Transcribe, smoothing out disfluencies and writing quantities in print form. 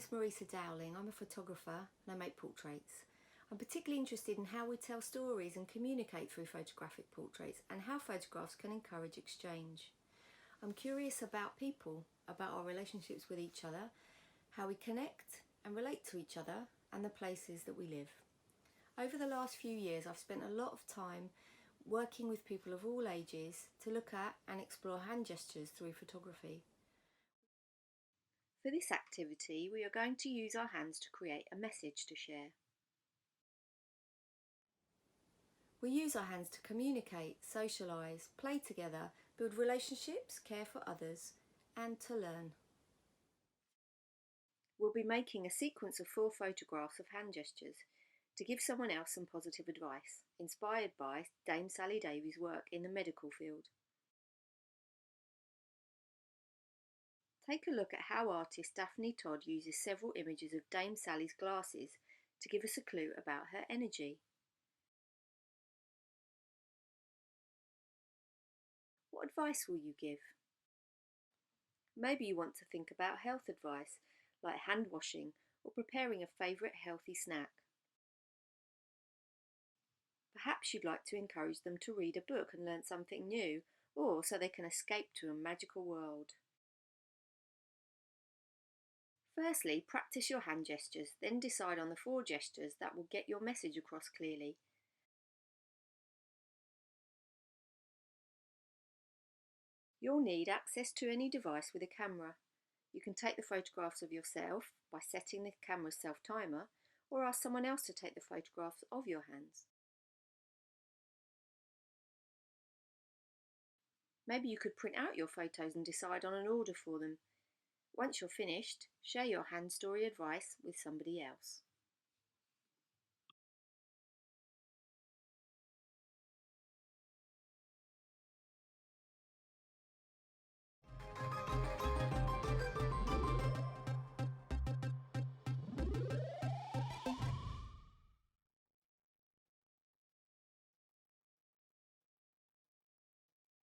name's Marysa Dowling. I'm a photographer and I make portraits. I'm particularly interested in how we tell stories and communicate through photographic portraits and how photographs can encourage exchange. I'm curious about people, about our relationships with each other, how we connect and relate to each other and the places that we live. Over the last few years I've spent a lot of time working with people of all ages to look at and explore hand gestures through photography. For this activity, we are going to use our hands to create a message to share. We use our hands to communicate, socialise, play together, build relationships, care for others, and to learn. We'll be making a sequence of 4 photographs of hand gestures to give someone else some positive advice, inspired by Dame Sally Davies' work in the medical field. Take a look at how artist Daphne Todd uses several images of Dame Sally's glasses to give us a clue about her energy. What advice will you give? Maybe you want to think about health advice, like hand washing or preparing a favourite healthy snack. Perhaps you'd like to encourage them to read a book and learn something new, or so they can escape to a magical world. Firstly, practice your hand gestures, then decide on the 4 gestures that will get your message across clearly. You'll need access to any device with a camera. You can take the photographs of yourself by setting the camera's self-timer, or ask someone else to take the photographs of your hands. Maybe you could print out your photos and decide on an order for them. Once you're finished, share your hand story advice with somebody else.